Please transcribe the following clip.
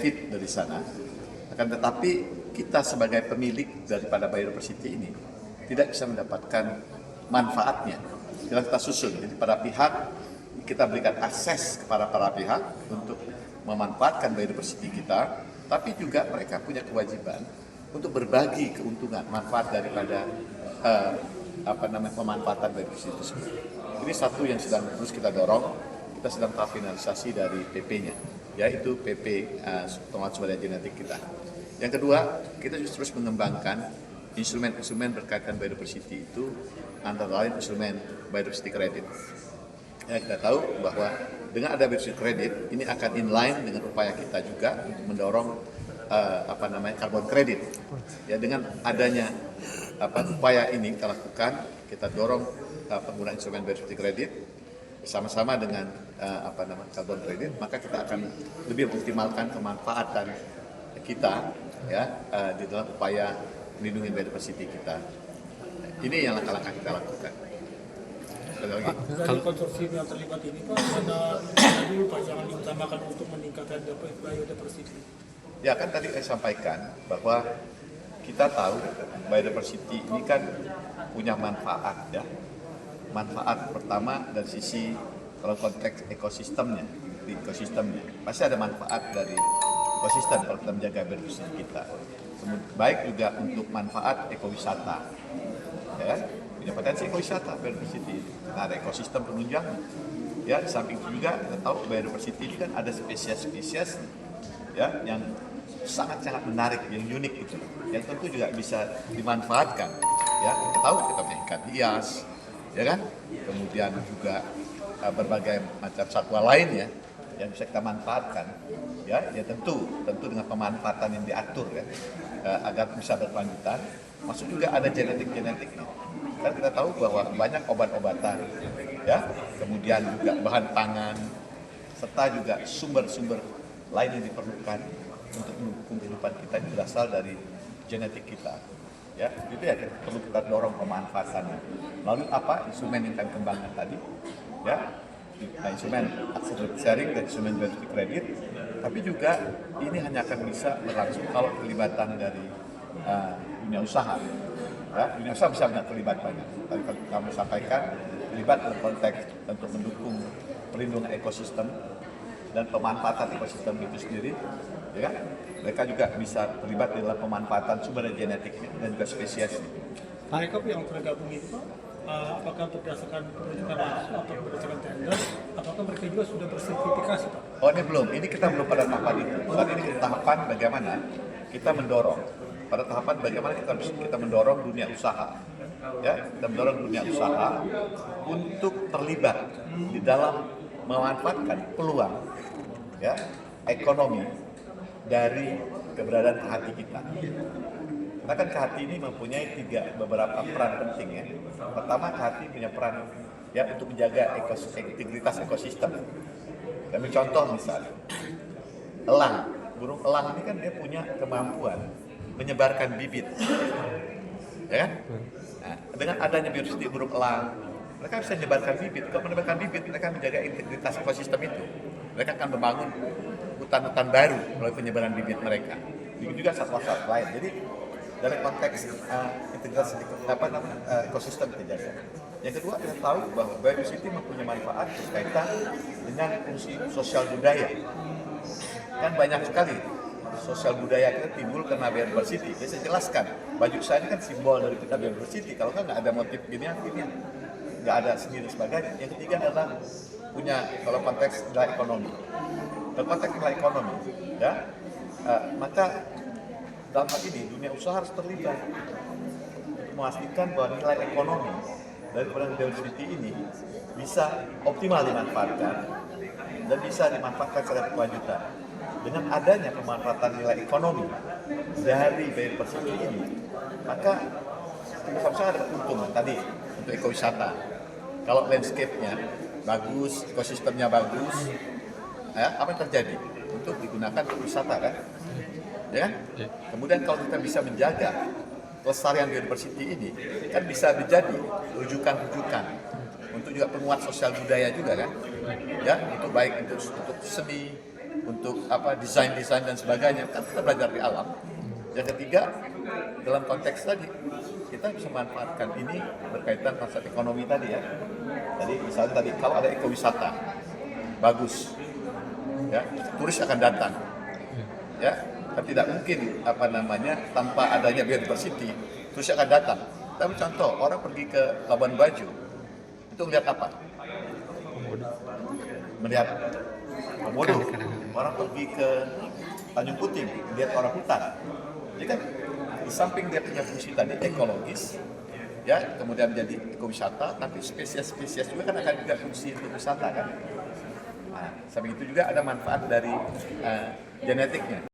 benefit dari sana. Akan tetapi kita sebagai pemilik daripada biodiversity ini tidak bisa mendapatkan manfaatnya. Kita susun, jadi para pihak kita berikan akses kepada para pihak untuk memanfaatkan biodiversity kita, tapi juga mereka punya kewajiban untuk berbagi keuntungan, manfaat daripada pemanfaatan biodiversity tersebut. Ini satu yang sedang terus kita dorong. Kita sedang tahap finalisasi dari PP-nya, yaitu PP pengelolaan sumber daya genetik kita. Yang kedua, kita terus mengembangkan instrumen-instrumen berkaitan biodiversity itu, antara lain instrumen biodiversity credit. Ya, kita tahu bahwa dengan ada biodiversity credit, ini akan inline dengan upaya kita juga untuk mendorong carbon credit. Ya, dengan adanya upaya ini kita lakukan, kita dorong penggunaan instrumen biodiversity credit bersama-sama dengan carbon credit, maka kita akan lebih optimalkan kemanfaatan kita ya di dalam upaya melindungi biodiversity kita. Ini yang langkah-langkah kita lakukan. Dari konsorsium yang terlibat ini Pak, ada dulu Pak jangan diutamakan untuk meningkatkan biodiversity. Ya kan tadi saya sampaikan bahwa kita tahu biodiversity ini kan punya manfaat ya. Manfaat pertama dari sisi kalau konteks ekosistemnya, di ekosistemnya pasti ada manfaat dari ekosistem kalau kita menjaga biodiversitas kita. Baik juga untuk manfaat ekowisata, ya kan? Punya potensi ekowisata biodiversity. Nah, ada ekosistem penunjang. Ya, di samping itu juga kita tahu biodiversity ini kan ada spesies-spesies ya yang sangat-sangat menarik, yang unik itu, yang tentu juga bisa dimanfaatkan. Ya, kita tahu kita punya ikan hias, ya kan? Kemudian juga berbagai macam satwa lain ya yang bisa kita manfaatkan. Ya tentu dengan pemanfaatan yang diatur ya agar bisa berkelanjutan. Masuk juga ada genetiknya. Kan kita tahu bahwa banyak obat-obatan, ya, kemudian juga bahan pangan, serta juga sumber-sumber lain yang diperlukan untuk mendukung kehidupan kita ini berasal dari genetik kita. Ya, itu ya perlu kita dorong pemanfaatannya. Lalu apa instrumen yang kami kembangkan tadi? Ya, instrumen accelerated sharing dan instrumen biodiversity credit. Tapi juga ini hanya akan bisa berlangsung kalau pelibatan dari dunia usaha. Ya, dunia usaha bisa terlibat banyak. Tadi kami sampaikan terlibat dalam konteks untuk mendukung perlindungan ekosistem dan pemanfaatan ekosistem itu sendiri. Ya, mereka juga bisa terlibat dalam pemanfaatan sumber genetiknya dan juga spesies. Mereka yang tergabung itu apakah berdasarkan penunjukan langsung atau berdasarkan tender? Apakah mereka juga sudah bersertifikasi Pak? Oh ini belum, ini kita belum pada tahapan itu. Saat ini kita tahapan bagaimana kita mendorong. Pada tahapan bagaimana kita mendorong dunia usaha. Ya, kita mendorong dunia usaha untuk terlibat di dalam memanfaatkan peluang ya, ekonomi dari keberadaan kehati kita. Karena kan kehati ini mempunyai beberapa peran penting ya. Pertama, kehati punya peran ya untuk menjaga integritas ekosistem. Kami contoh misalnya, elang, burung elang ini kan dia punya kemampuan menyebarkan bibit, ya kan? Nah, dengan adanya biodiversity burung elang, mereka bisa menyebarkan bibit. Kalau menyebarkan bibit, mereka menjaga integritas ekosistem itu. Mereka akan membangun hutan-hutan baru melalui penyebaran bibit mereka. Begitu juga satwa-satwa lain. Jadi dalam konteks integritas ekosistem kita jaga. Yang kedua, kita tahu bahwa biodiversity mempunyai manfaat berkaitan dengan fungsi sosial budaya. Kan banyak sekali sosial budaya kita timbul karena biodiversity. Jadi saya jelaskan, baju saya ini kan simbol dari kita biodiversity. Kalau nggak ada motif ginian, nggak ada seni dan sebagainya. Yang ketiga adalah punya kalau konteks nilai ekonomi. Dalam konteks nilai ekonomi, ya, maka dalam hal ini dunia usaha harus terlibat untuk memastikan bahwa nilai ekonomi dari biodiversity ini bisa optimal dimanfaatkan dan bisa dimanfaatkan secara berkelanjutan. Dengan adanya pemanfaatan nilai ekonomi dari biodiversity ini, maka bisa ada keuntungan tadi untuk ekowisata. Kalau landscape-nya bagus, ekosistemnya bagus, ya, apa yang terjadi? Untuk digunakan untuk wisata kan? Ya? Kemudian kalau kita bisa menjaga kelestarian biodiversity ini, kan bisa menjadi rujukan-rujukan untuk juga penguat sosial budaya juga kan? Ya, itu baik untuk seni, untuk desain-desain dan sebagainya, kan kita belajar di alam. Yang ketiga, dalam konteks tadi kita bisa manfaatkan ini berkaitan masalah ekonomi tadi ya. Jadi misalnya tadi kalau ada ekowisata bagus, ya turis akan datang, ya kan tidak mungkin tanpa adanya biodiversity turis akan datang. Tapi contoh orang pergi ke Labuan Bajo itu melihat apa? Melihat komodo. Orang pergi ke Tanjung Puting melihat orang hutan. Jadi kan di samping dia punya fungsi tadi ekologis, ya kemudian menjadi ekowisata, tapi spesies-spesies juga kan akan juga fungsi untuk wisata kan. Nah, samping itu juga ada manfaat dari genetiknya.